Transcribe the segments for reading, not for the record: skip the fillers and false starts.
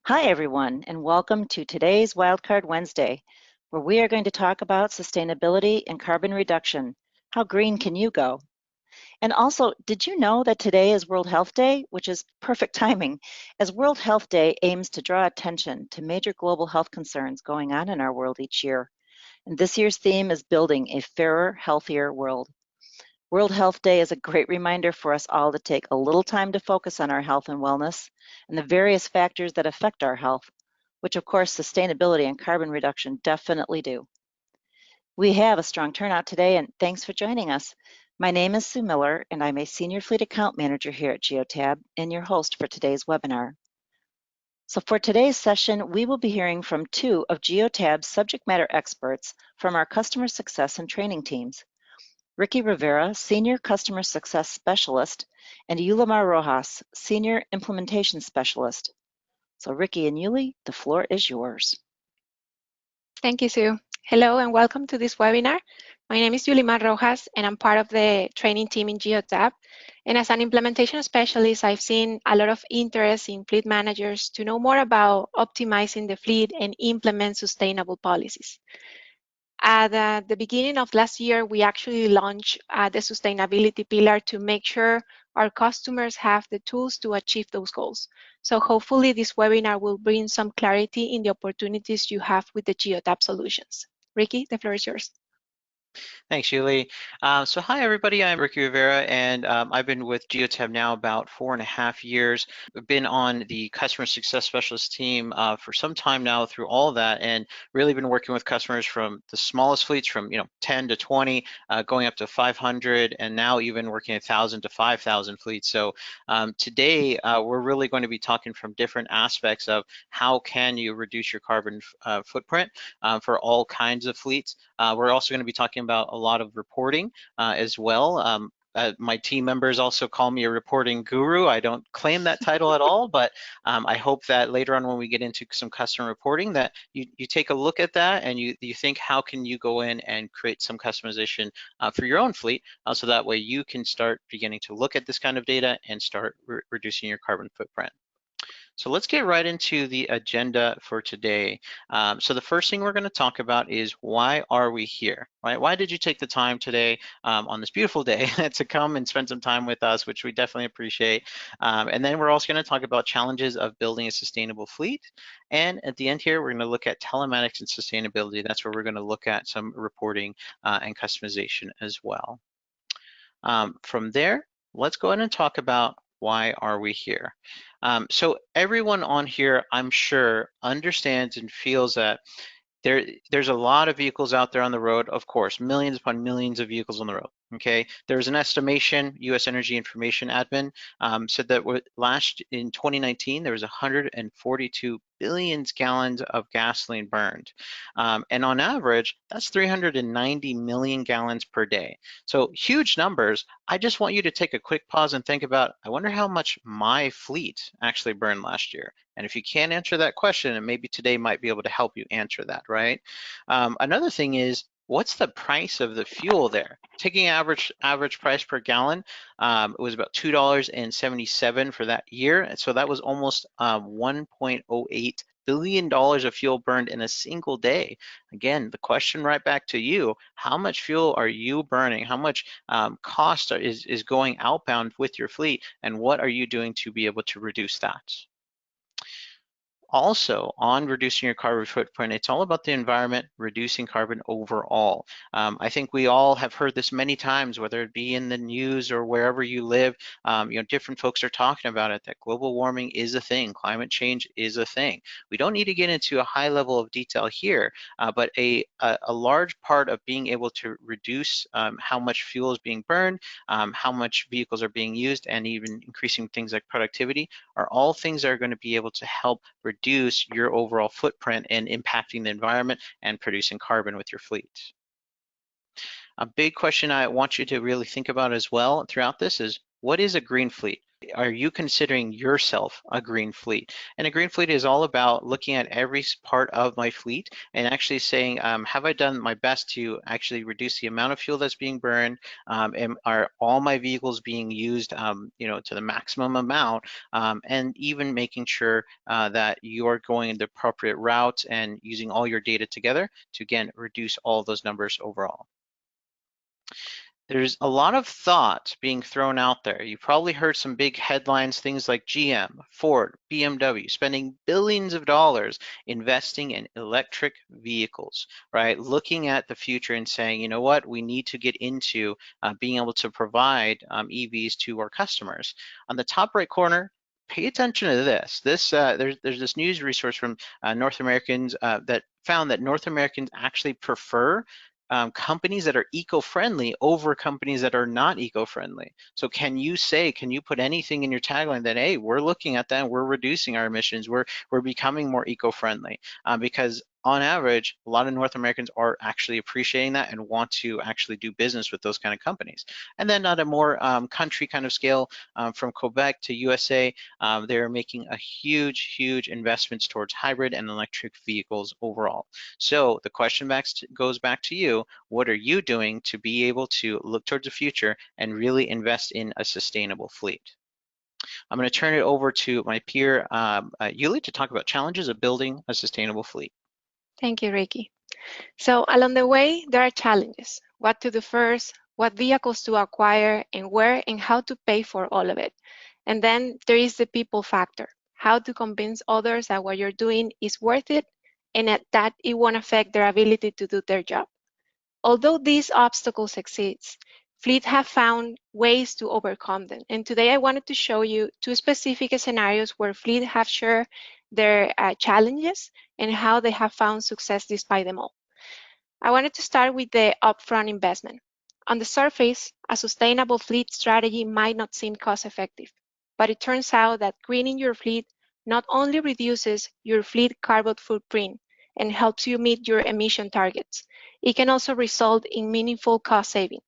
Hi, everyone, and welcome to today's WILDCARD Wednesday, where we are going to talk about sustainability and carbon reduction. How green can you go? And also, did you know that today is World Health Day, which is perfect timing, as World Health Day aims to draw attention to major global health concerns going on in our world each year. And this year's theme is building a fairer, healthier world. World Health Day is a great reminder for us all to take a little time to focus on our health and wellness and the various factors that affect our health, which of course sustainability and carbon reduction definitely do. We have a strong turnout today, and thanks for joining us. My name is Sue Miller, and I'm a Senior Fleet Account Manager here at Geotab and your host for today's webinar. So for today's session, we will be hearing from two of Geotab's subject matter experts from our customer success and training teams. Ricky Rivera, Senior Customer Success Specialist, and Yulimar Rojas, Senior Implementation Specialist. So Ricky and Yuli, the floor is yours. Thank you, Sue. Hello and welcome to this webinar. My name is Yulimar Rojas and I'm part of the training team in Geotab. And as an implementation specialist, I've seen a lot of interest in fleet managers to know more about optimizing the fleet and implement sustainable policies. At the beginning of last year, we actually launched the sustainability pillar to make sure our customers have the tools to achieve those goals. So hopefully this webinar will bring some clarity in the opportunities you have with the Geotab solutions. Ricky, the floor is yours. Thanks, Yuli. So hi, everybody. I'm Ricky Rivera, and I've been with Geotab now about 4.5 years. I've been on the customer success specialist team for some time now through all of that, and really been working with customers from the smallest fleets from 10 to 20, going up to 500, and now even working 1,000 to 5,000 fleets. So today we're really going to be talking from different aspects of how can you reduce your carbon footprint for all kinds of fleets. We're also going to be talking about a lot of reporting as well. My team members also call me a reporting guru. I don't claim that title at all, but I hope that later on when we get into some customer reporting that you take a look at that and you think how can you go in and create some customization for your own fleet so that way you can start beginning to look at this kind of data and start reducing your carbon footprint. So let's get right into the agenda for today. So the first thing we're going to talk about is why are we here, right? Why did you take the time today on this beautiful day to come and spend some time with us, which we definitely appreciate. And then we're also going to talk about challenges of building a sustainable fleet. And at the end here, we're going to look at telematics and sustainability. That's where we're going to look at some reporting and customization as well. From there, let's go ahead and talk about why are we here. So everyone on here, I'm sure, understands and feels that there's a lot of vehicles out there on the road, of course, millions upon millions of vehicles on the road, okay? There's an estimation, U.S. Energy Information Admin said that in 2019, there was 142 billion gallons of gasoline burned. And on average, that's 390 million gallons per day. So huge numbers. I just want you to take a quick pause and think about, I wonder how much my fleet actually burned last year. And if you can't answer that question, and maybe today might be able to help you answer that, right? Another thing is, what's the price of the fuel there? Taking average price per gallon, it was about $2.77 for that year. And so that was almost $1.08 billion of fuel burned in a single day. Again, the question right back to you, how much fuel are you burning? How much cost is going outbound with your fleet? And what are you doing to be able to reduce that? Also, on reducing your carbon footprint, it's all about the environment, reducing carbon overall. I think we all have heard this many times, whether it be in the news or wherever you live, different folks are talking about it, that global warming is a thing, climate change is a thing. We don't need to get into a high level of detail here, but a large part of being able to reduce how much fuel is being burned, how much vehicles are being used, and even increasing things like productivity are all things that are going to be able to help reduce your overall footprint and impacting the environment and producing carbon with your fleet. A big question I want you to really think about as well throughout this is, what is a green fleet? Are you considering yourself a green fleet? And a green fleet is all about looking at every part of my fleet and actually saying, have I done my best to actually reduce the amount of fuel that's being burned? And are all my vehicles being used, to the maximum amount? And even making sure that you're going the appropriate routes and using all your data together to, again, reduce all those numbers overall. There's a lot of thought being thrown out there. You probably heard some big headlines, things like GM, Ford, BMW, spending billions of dollars investing in electric vehicles, right? Looking at the future and saying, you know what, we need to get into being able to provide EVs to our customers. On the top right corner, pay attention to this. There's this news resource from North Americans that found that North Americans actually prefer companies that are eco-friendly over companies that are not eco-friendly. So can you put anything in your tagline that, hey, we're looking at that, we're reducing our emissions, we're becoming more eco-friendly? Because on average, a lot of North Americans are actually appreciating that and want to actually do business with those kind of companies. And then on a more country kind of scale, from Quebec to USA, they're making a huge investments towards hybrid and electric vehicles overall. So the question goes back to you. What are you doing to be able to look towards the future and really invest in a sustainable fleet? I'm going to turn it over to my peer, Yuli, to talk about challenges of building a sustainable fleet. Thank you, Ricky. So along the way, there are challenges. What to do first, what vehicles to acquire, and where and how to pay for all of it. And then there is the people factor, how to convince others that what you're doing is worth it and that it won't affect their ability to do their job. Although these obstacles exist, fleets have found ways to overcome them. And today I wanted to show you two specific scenarios where fleets have shared their challenges and how they have found success despite them all. I wanted to start with the upfront investment. On the surface, a sustainable fleet strategy might not seem cost-effective, but it turns out that greening your fleet not only reduces your fleet carbon footprint and helps you meet your emission targets, it can also result in meaningful cost saving.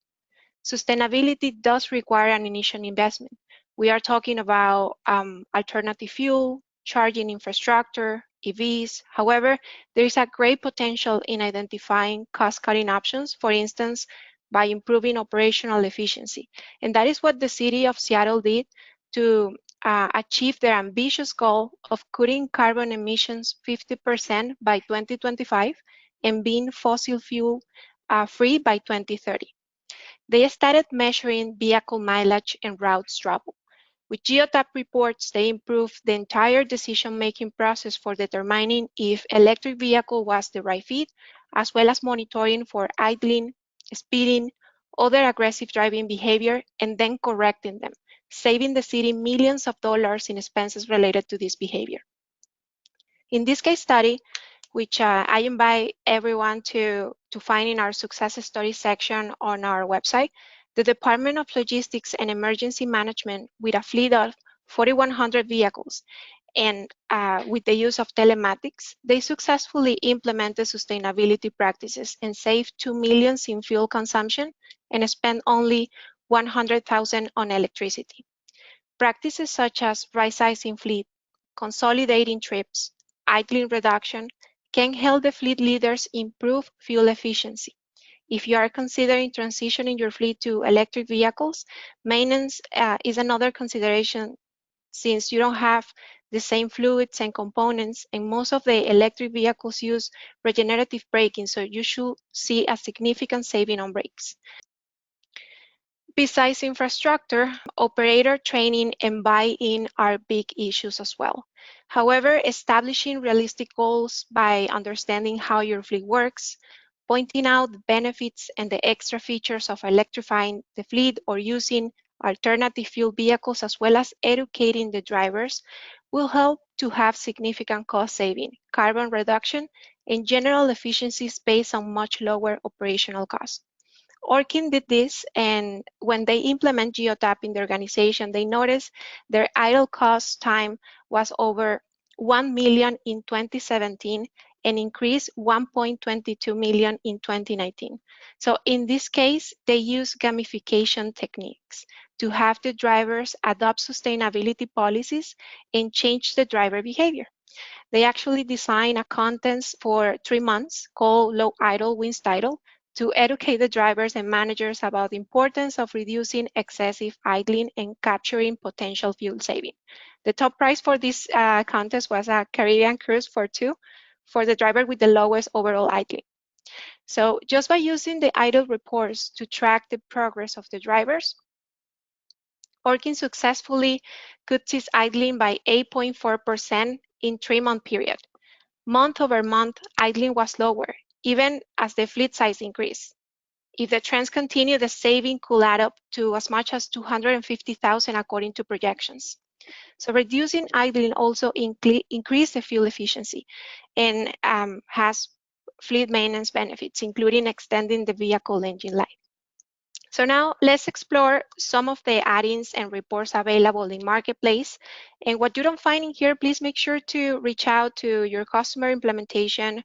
Sustainability does require an initial investment. We are talking about alternative fuel, charging infrastructure, EVs. However, there is a great potential in identifying cost-cutting options, for instance, by improving operational efficiency. And that is what the city of Seattle did to achieve their ambitious goal of cutting carbon emissions 50% by 2025 and being fossil fuel free by 2030. They started measuring vehicle mileage and routes traveled. With Geotab reports, they improved the entire decision-making process for determining if electric vehicle was the right fit, as well as monitoring for idling, speeding, other aggressive driving behavior, and then correcting them, saving the city millions of dollars in expenses related to this behavior. In this case study, which I invite everyone to find in our success story section on our website, the Department of Logistics and Emergency Management, with a fleet of 4,100 vehicles and with the use of telematics, they successfully implemented sustainability practices and saved $2 million in fuel consumption and spent only $100,000 on electricity. Practices such as right-sizing fleet, consolidating trips, idling reduction, can help the fleet leaders improve fuel efficiency. If you are considering transitioning your fleet to electric vehicles, maintenance is another consideration since you don't have the same fluids and components, and most of the electric vehicles use regenerative braking, so you should see a significant saving on brakes. Besides infrastructure, operator training and buy-in are big issues as well. However, establishing realistic goals by understanding how your fleet works, pointing out the benefits and the extra features of electrifying the fleet or using alternative fuel vehicles, as well as educating the drivers, will help to have significant cost saving, carbon reduction, and general efficiencies based on much lower operational costs. Orkin did this, and when they implement Geotab in the organization, they noticed their idle cost time was over 1 million in 2017 and increased 1.22 million in 2019. So in this case, they use gamification techniques to have the drivers adopt sustainability policies and change the driver behavior. They actually design a contest for 3 months called Low Idle Wins Title to educate the drivers and managers about the importance of reducing excessive idling and capturing potential fuel saving. The top prize for this contest was a Caribbean cruise for 2 for the driver with the lowest overall idling. So just by using the idle reports to track the progress of the drivers, Orkin successfully cut its idling by 8.4% in 3-month period. Month over month, idling was lower, even as the fleet size increased. If the trends continue, the saving could add up to as much as 250,000 according to projections. So reducing idling also increased the fuel efficiency and has fleet maintenance benefits, including extending the vehicle engine life. So now let's explore some of the add-ins and reports available in Marketplace. And what you don't find in here, please make sure to reach out to your customer implementation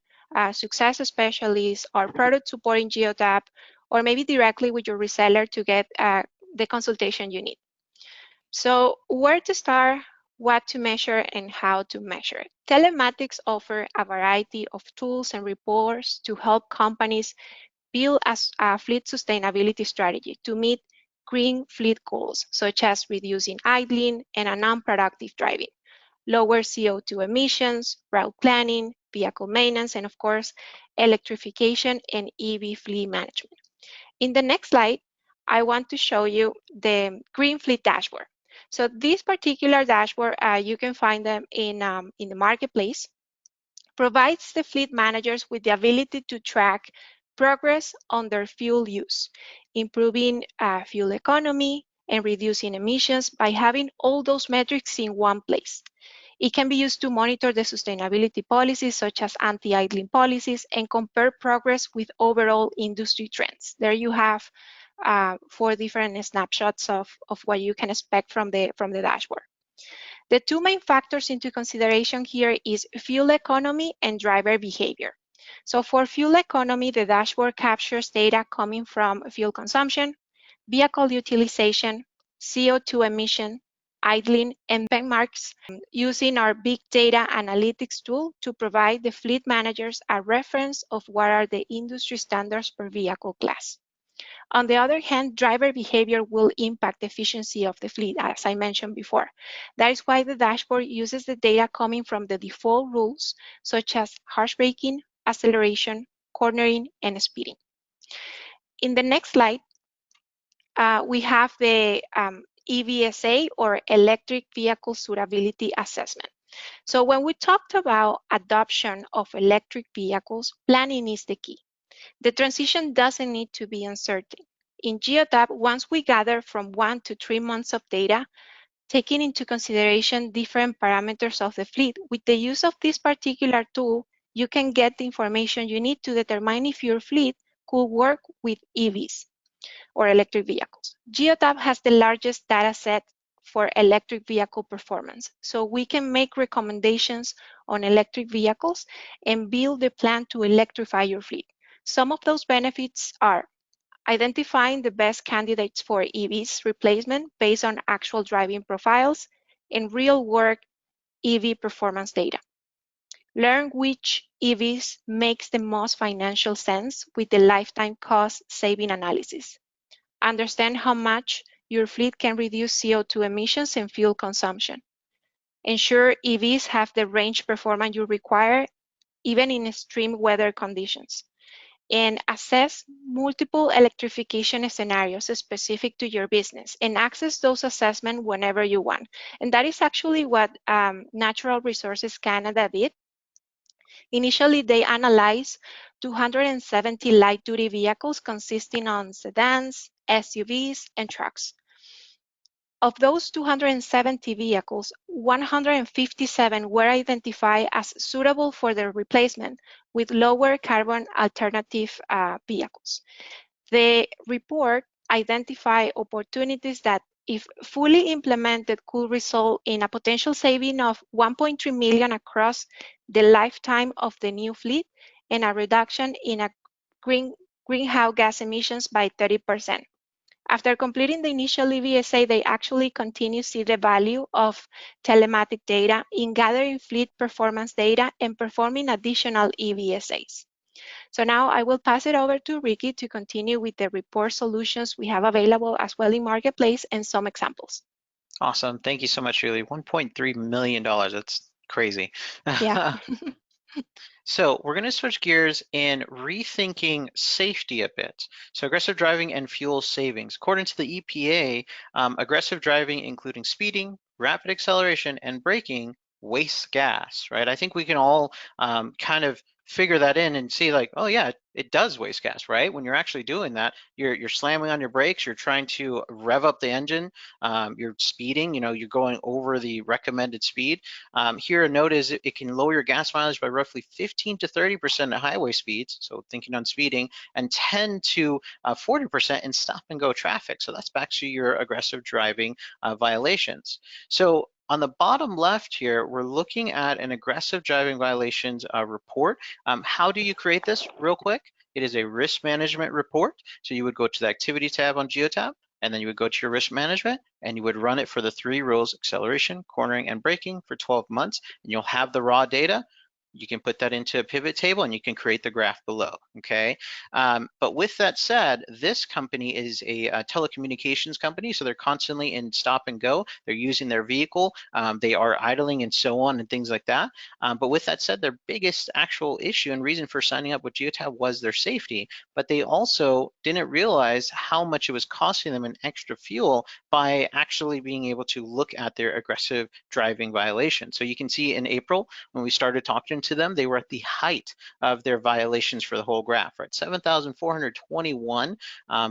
success specialist or product support in Geotab, or maybe directly with your reseller to get the consultation you need. So where to start, what to measure, and how to measure. Telematics offer a variety of tools and reports to help companies build a fleet sustainability strategy to meet green fleet goals, such as reducing idling and a non-productive driving, lower CO2 emissions, route planning, vehicle maintenance, and of course, electrification and EV fleet management. In the next slide, I want to show you the Green Fleet Dashboard. So this particular dashboard, you can find them in the Marketplace, provides the fleet managers with the ability to track progress on their fuel use, improving fuel economy and reducing emissions by having all those metrics in one place. It can be used to monitor the sustainability policies such as anti-idling policies and compare progress with overall industry trends. There you have 4 different snapshots of what you can expect from the dashboard. The 2 main factors into consideration here is fuel economy and driver behavior. So for fuel economy, the dashboard captures data coming from fuel consumption, vehicle utilization, CO2 emission, idling, and benchmarks using our big data analytics tool to provide the fleet managers a reference of what are the industry standards per vehicle class. On the other hand, driver behavior will impact the efficiency of the fleet, as I mentioned before. That is why the dashboard uses the data coming from the default rules, such as harsh braking, acceleration, cornering, and speeding. In the next slide, we have the EVSA, or Electric Vehicle Suitability Assessment. So when we talked about adoption of electric vehicles, planning is the key. The transition doesn't need to be uncertain. In Geotab, once we gather from 1 to 3 months of data, taking into consideration different parameters of the fleet, with the use of this particular tool, you can get the information you need to determine if your fleet could work with EVs or electric vehicles. Geotab has the largest data set for electric vehicle performance, so we can make recommendations on electric vehicles and build the plan to electrify your fleet. Some of those benefits are identifying the best candidates for EVs replacement based on actual driving profiles and real-world EV performance data. Learn which EVs makes the most financial sense with the lifetime cost saving analysis. Understand how much your fleet can reduce CO2 emissions and fuel consumption. Ensure EVs have the range performance you require, even in extreme weather conditions. And assess multiple electrification scenarios specific to your business and access those assessments whenever you want. And that is actually what Natural Resources Canada did. Initially, they analyzed 270 light-duty vehicles consisting of sedans, SUVs, and trucks. Of those 270 vehicles, 157 were identified as suitable for their replacement with lower carbon alternative vehicles. The report identified opportunities that if fully implemented, could result in a potential saving of 1.3 million across the lifetime of the new fleet and a reduction in greenhouse gas emissions by 30%. After completing the initial EVSA, they actually continue to see the value of telematic data in gathering fleet performance data and performing additional EVSAs. So now I will pass it over to Ricky to continue with the report solutions we have available as well in Marketplace and some examples. Awesome. Thank you so much, Julie. $1.3 million. That's crazy. Yeah. So we're going to switch gears in rethinking safety a bit. So aggressive driving and fuel savings. According to the EPA, aggressive driving, including speeding, rapid acceleration, and braking, wastes gas, right? I think we can all kind of figure that in and see like, oh yeah, it does waste gas, right? When you're actually doing that, you're slamming on your brakes, you're trying to rev up the engine, you're speeding, you're going over the recommended speed. Here a note is it can lower your gas mileage by roughly 15 to 30% at highway speeds, so thinking on speeding, and 10 to 40% in stop and go traffic. So that's back to your aggressive driving violations. So on the bottom left here, we're looking at an aggressive driving violations report. How do you create this real quick? It is a risk management report. So you would go to the activity tab on Geotab, and then you would go to your risk management and you would run it for the 3 rules: acceleration, cornering, and braking for 12 months, and you'll have the raw data. You can put that into a pivot table and you can create the graph below, okay? But with that said, this company is a telecommunications company, so they're constantly in stop and go. They're using their vehicle, they are idling and so on and things like that. But with that said, their biggest actual issue and reason for signing up with Geotab was their safety, but they also didn't realize how much it was costing them in extra fuel by actually being able to look at their aggressive driving violation. So you can see in April, when we started talking to them, they were at the height of their violations for the whole graph, right? 7,421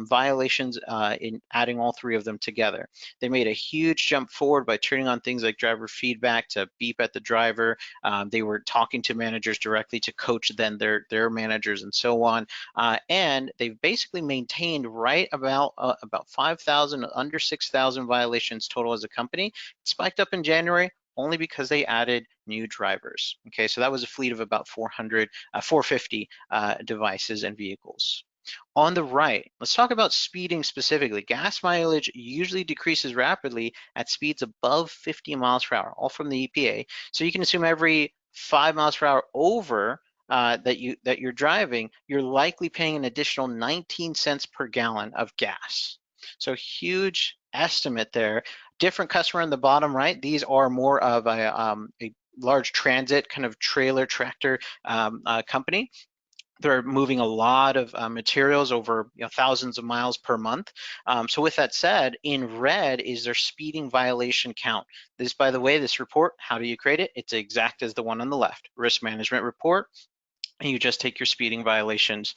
violations in adding all 3 of them together. They made a huge jump forward by turning on things like driver feedback to beep at the driver. They were talking to managers directly to coach then their managers and so on. And they've basically maintained right about 5,000, under 6,000 violations total as a company. It spiked up in January only because they added new drivers. Okay, so that was a fleet of about 450 devices and vehicles. On the right, let's talk about speeding specifically. Gas mileage usually decreases rapidly at speeds above 50 miles per hour, all from the EPA. So you can assume every 5 miles per hour over that you're driving, you're likely paying an additional 19 cents per gallon of gas. So huge estimate there. Different customer on the bottom right. These are more of a large transit kind of trailer tractor company. They're moving a lot of materials over thousands of miles per month. So with that said, in red is their speeding violation count. This, by the way, this report, how do you create it? It's exact as the one on the left, risk management report. And you just take your speeding violations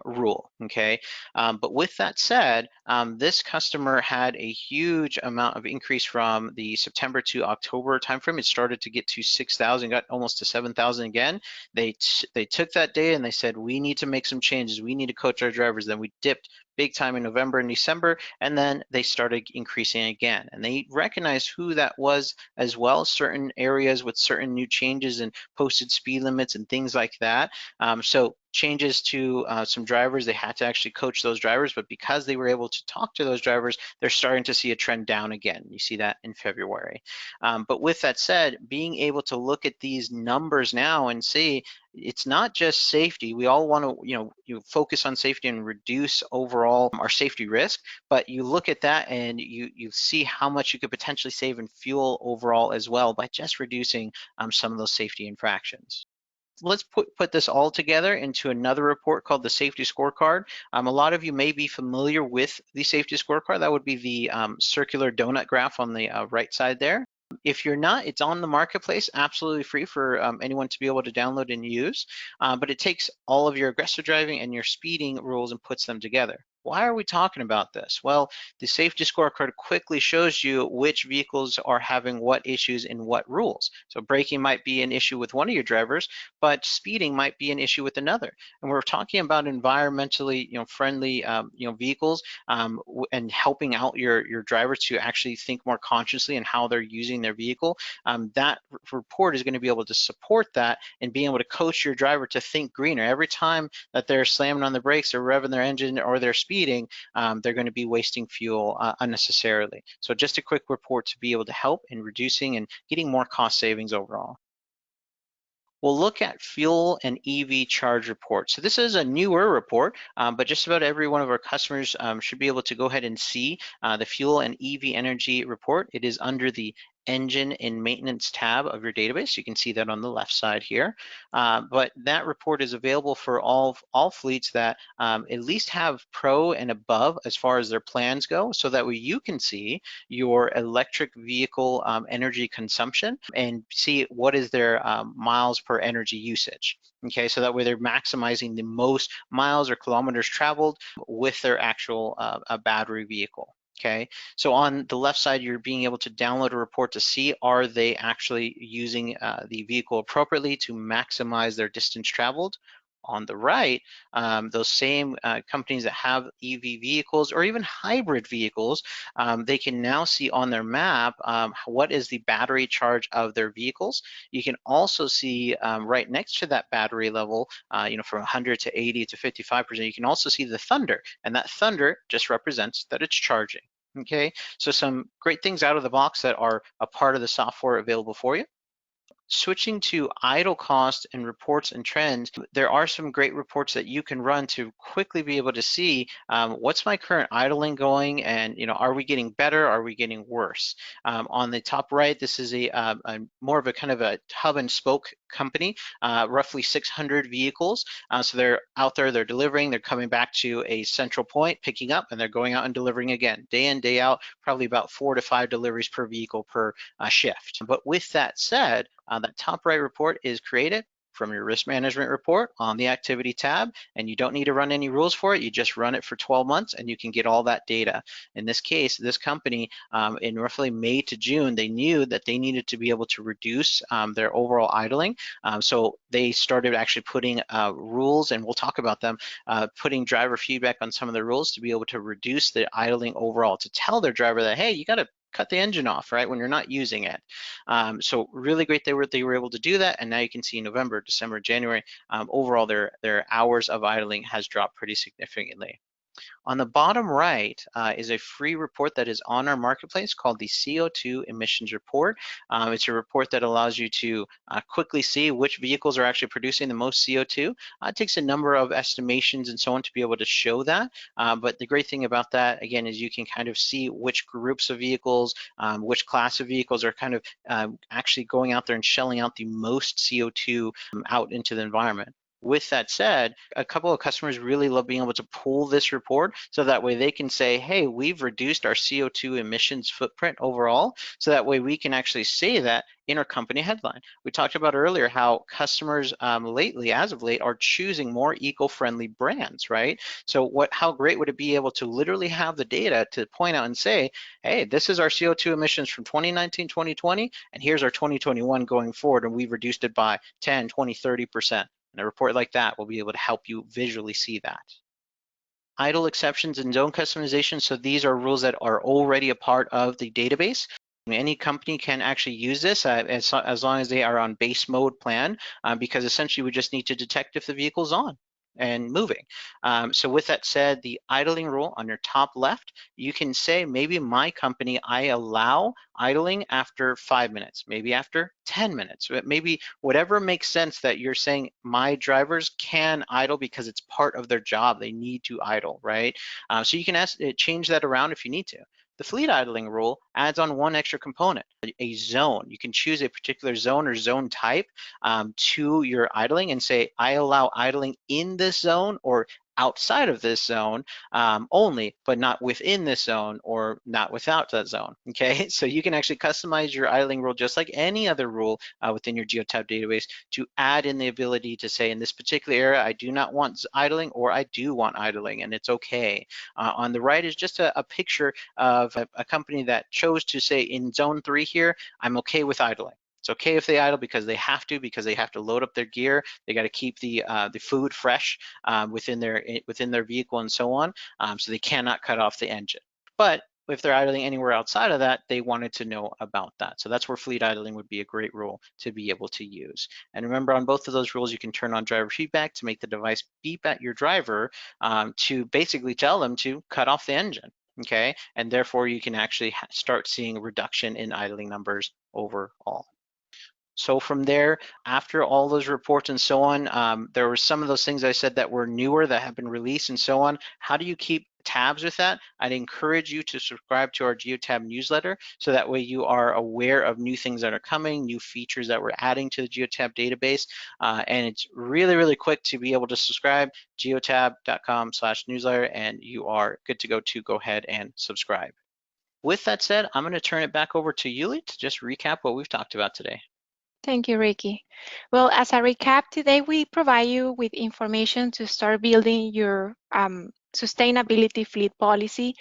rule, okay? But with that said, this customer had a huge amount of increase from the September to October timeframe. It started to get to 6,000, got almost to 7,000 again. They took that data and they said, we need to make some changes. We need to coach our drivers. Then we dipped big time in November and December, and then they started increasing again. And they recognized who that was as well, certain areas with certain new changes and posted speed limits and things like that. So changes to some drivers, they had to actually coach those drivers, but because they were able to talk to those drivers, they're starting to see a trend down again. You see that in February. But with that said, being able to look at these numbers now and see it's not just safety. We all want to, you focus on safety and reduce overall our safety risk, but you look at that and you see how much you could potentially save in fuel overall as well by just reducing some of those safety infractions. Let's put this all together into another report called the Safety Scorecard. A lot of you may be familiar with the Safety Scorecard. That would be the circular donut graph on the right side there. If you're not, it's on the marketplace, absolutely free for anyone to be able to download and use, but it takes all of your aggressive driving and your speeding rules and puts them together. Why are we talking about this? Well, the safety scorecard quickly shows you which vehicles are having what issues in what rules. So braking might be an issue with one of your drivers, but speeding might be an issue with another. And we're talking about environmentally, friendly, vehicles, and helping out your drivers to actually think more consciously in how they're using their vehicle. That report is going to be able to support that and being able to coach your driver to think greener. Every time that they're slamming on the brakes or revving their engine or they're speeding, they're going to be wasting fuel unnecessarily. So just a quick report to be able to help in reducing and getting more cost savings overall. We'll look at fuel and EV charge reports. So this is a newer report, but just about every one of our customers should be able to go ahead and see the fuel and EV energy report. It is under the engine and maintenance tab of your database. You can see that on the left side here. But that report is available for all fleets that at least have Pro and above as far as their plans go, so that way you can see your electric vehicle energy consumption and see what is their miles per energy usage. Okay, so that way they're maximizing the most miles or kilometers traveled with their actual battery vehicle. Okay, so on the left side, you're being able to download a report to see are they actually using the vehicle appropriately to maximize their distance traveled. On the right, those same companies that have EV vehicles or even hybrid vehicles, they can now see on their map what is the battery charge of their vehicles. You can also see right next to that battery level, from 100 to 80 to 55%, you can also see the thunder, and that thunder just represents that it's charging. Okay, so some great things out of the box that are a part of the software available for you. Switching to idle cost and reports and trends, there are some great reports that you can run to quickly be able to see what's my current idling going, and are we getting better, are we getting worse? On the top right, this is a more of a kind of a hub and spoke company, roughly 600 vehicles. So they're out there, they're delivering, they're coming back to a central point, picking up, and they're going out and delivering again, day in, day out, probably about 4 to 5 deliveries per vehicle per shift. But with that said, that top right report is created from your risk management report on the activity tab, and you don't need to run any rules for it. You just run it for 12 months and you can get all that data. In this case, this company, in roughly May to June, they knew that they needed to be able to reduce their overall idling. So they started actually putting rules, and we'll talk about them, putting driver feedback on some of the rules to be able to reduce the idling overall, to tell their driver that, hey, you got to cut the engine off, right, when you're not using it. So really great they were able to do that, and now you can see November, December, January, overall their hours of idling has dropped pretty significantly. On the bottom right is a free report that is on our marketplace called the CO2 emissions report. It's a report that allows you to quickly see which vehicles are actually producing the most CO2. It takes a number of estimations and so on to be able to show that. But the great thing about that, again, is you can kind of see which groups of vehicles, which class of vehicles are kind of actually going out there and shelling out the most CO2 out into the environment. With that said, a couple of customers really love being able to pull this report so that way they can say, hey, we've reduced our CO2 emissions footprint overall, so that way we can actually say that in our company headline. We talked about earlier how customers lately, as of late, are choosing more eco-friendly brands, right? So how great would it be able to literally have the data to point out and say, hey, this is our CO2 emissions from 2019, 2020, and here's our 2021 going forward, and we've reduced it by 10, 20, 30%. And a report like that will be able to help you visually see that. Idle exceptions and zone customization. So these are rules that are already a part of the database. Any company can actually use this as long as they are on base mode plan, because essentially we just need to detect if the vehicle's on and moving. So with that said, the idling rule on your top left, you can say maybe my company, I allow idling after 5 minutes, maybe after 10 minutes, maybe whatever makes sense that you're saying my drivers can idle because it's part of their job. They need to idle, right? So you can change that around if you need to. The fleet idling rule adds on one extra component, a zone. You can choose a particular zone or zone type to your idling and say, I allow idling in this zone or outside of this zone only, but not within this zone or not without that zone, okay? So you can actually customize your idling rule just like any other rule within your Geotab database to add in the ability to say, in this particular area, I do not want idling, or I do want idling, and it's okay. On the right is just a picture of a company that chose to say, in zone 3 here, I'm okay with idling. It's okay if they idle because they have to load up their gear. They got to keep the food fresh within their vehicle and so on. So they cannot cut off the engine. But if they're idling anywhere outside of that, they wanted to know about that. So that's where fleet idling would be a great rule to be able to use. And remember, on both of those rules, you can turn on driver feedback to make the device beep at your driver to basically tell them to cut off the engine. Okay, and therefore you can actually start seeing a reduction in idling numbers overall. So from there, after all those reports and so on, there were some of those things I said that were newer that have been released and so on. How do you keep tabs with that? I'd encourage you to subscribe to our Geotab newsletter, so that way you are aware of new things that are coming, new features that we're adding to the Geotab database. And it's really, really quick to be able to subscribe, geotab.com/newsletter, and you are good to go ahead and subscribe. With that said, I'm going to turn it back over to Yuli to just recap what we've talked about today. Thank you, Ricky. Well, as a recap, today we provide you with information to start building your sustainability fleet policy,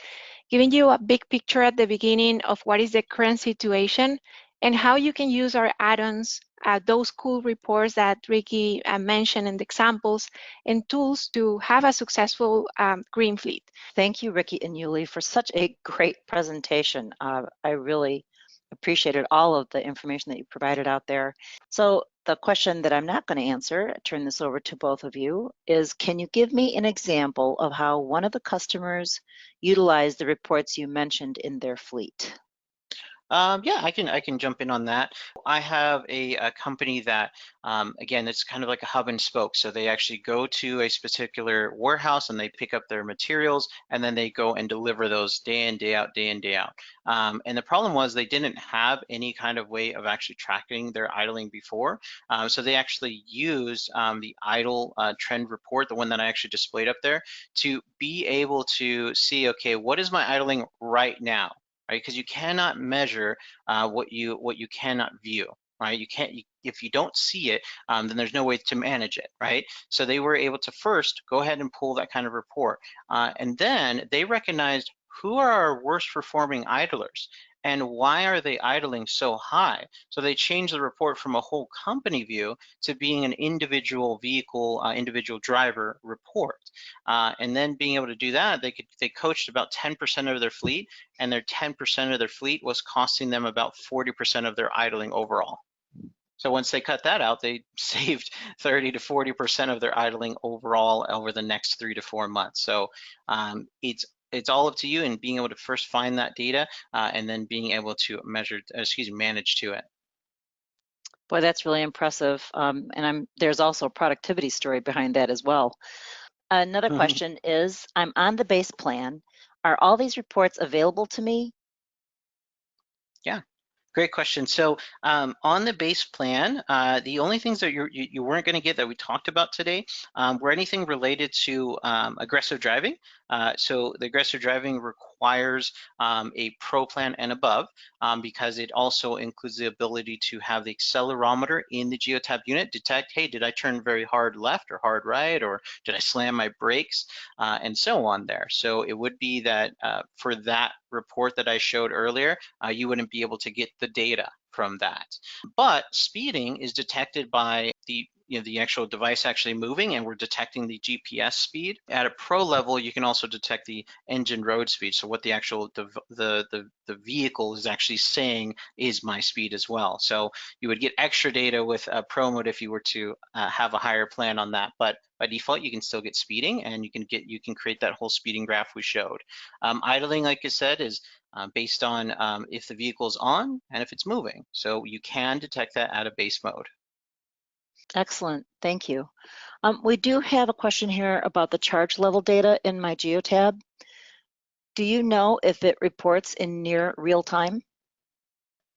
giving you a big picture at the beginning of what is the current situation and how you can use our add-ons, those cool reports that Ricky mentioned in the examples, and tools to have a successful green fleet. Thank you, Ricky and Yuli, for such a great presentation. I really appreciated all of the information that you provided out there. So the question that I'm not going to answer, I turn this over to both of you, is can you give me an example of how one of the customers utilized the reports you mentioned in their fleet? Yeah, I can jump in on that. I have a company that, again, it's kind of like a hub and spoke. So they actually go to a particular warehouse and they pick up their materials, and then they go and deliver those day in, day out, day in, day out. And the problem was they didn't have any kind of way of actually tracking their idling before. So they actually used the idle trend report, the one that I actually displayed up there, to be able to see, okay, what is my idling right now? Right, because you cannot measure what you cannot view, right? If you don't see it, then there's no way to manage it, right? So they were able to first go ahead and pull that kind of report, and then they recognized who are our worst performing idlers and why are they idling so high. So they changed the report from a whole company view to being an individual vehicle, individual driver report. And then being able to do that, they coached about 10% of their fleet, and their 10% of their fleet was costing them about 40% of their idling overall. So once they cut that out, they saved 30 to 40% of their idling overall over the next 3 to 4 months. So it's all up to you in being able to first find that data and then being able to manage to it. Boy, that's really impressive. And there's also a productivity story behind that as well. Another question is, I'm on the base plan. Are all these reports available to me? Yeah. Great question. So on the base plan, the only things that you weren't going to get that we talked about today were anything related to aggressive driving. So the aggressive driving requires a pro plan and above because it also includes the ability to have the accelerometer in the Geotab unit detect, hey, did I turn very hard left or hard right, or did I slam my brakes, and so on there. So it would be that for that report that I showed earlier, you wouldn't be able to get the data from that. But speeding is detected by the actual device actually moving, and we're detecting the GPS speed. At a pro level, you can also detect the engine road speed, so what the actual the vehicle is actually saying is my speed as well. So you would get extra data with a pro mode if you were to have a higher plan on that, but by default you can still get speeding, and you can create that whole speeding graph we showed. Idling, like I said, is based on if the vehicle is on and if it's moving. So you can detect that at a base mode. Excellent, thank you. We do have a question here about the charge level data in my Geotab. Do you know if it reports in near real time?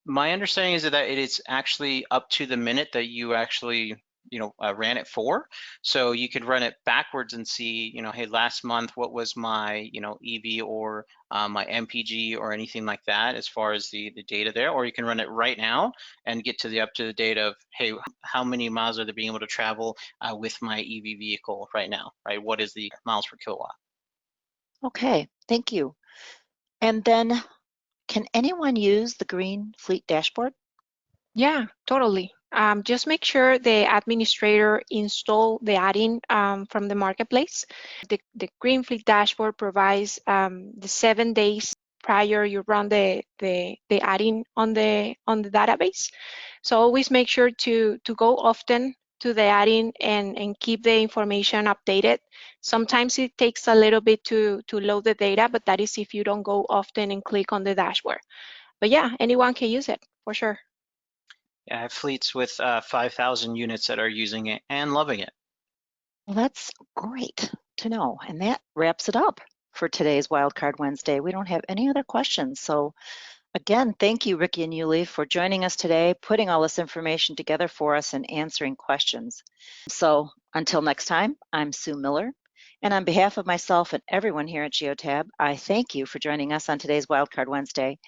My understanding is that it is actually up to the minute that you actually ran it for. So you could run it backwards and see, hey, last month, what was my, EV or my MPG or anything like that as far as the data there. Or you can run it right now and get to the up-to-the date of, hey, how many miles are they being able to travel with my EV vehicle right now, right? What is the miles per kilowatt? Okay, thank you. And then, can anyone use the Green Fleet dashboard? Yeah, totally. Just make sure the administrator install the add-in from the marketplace. The Green Fleet dashboard provides the 7 days prior you run the add-in on the database. So always make sure to go often to the add-in and keep the information updated. Sometimes it takes a little bit to load the data, but that is if you don't go often and click on the dashboard. But yeah, anyone can use it for sure. Yeah, I have fleets with 5,000 units that are using it and loving it. Well, that's great to know. And that wraps it up for today's Wildcard Wednesday. We don't have any other questions. So again, thank you, Ricky and Yuli, for joining us today, putting all this information together for us and answering questions. So until next time, I'm Sue Miller. And on behalf of myself and everyone here at Geotab, I thank you for joining us on today's Wildcard Wednesday.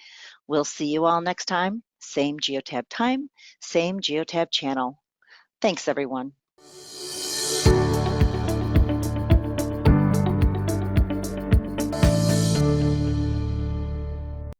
We'll see you all next time. Same Geotab time, same Geotab channel. Thanks, everyone.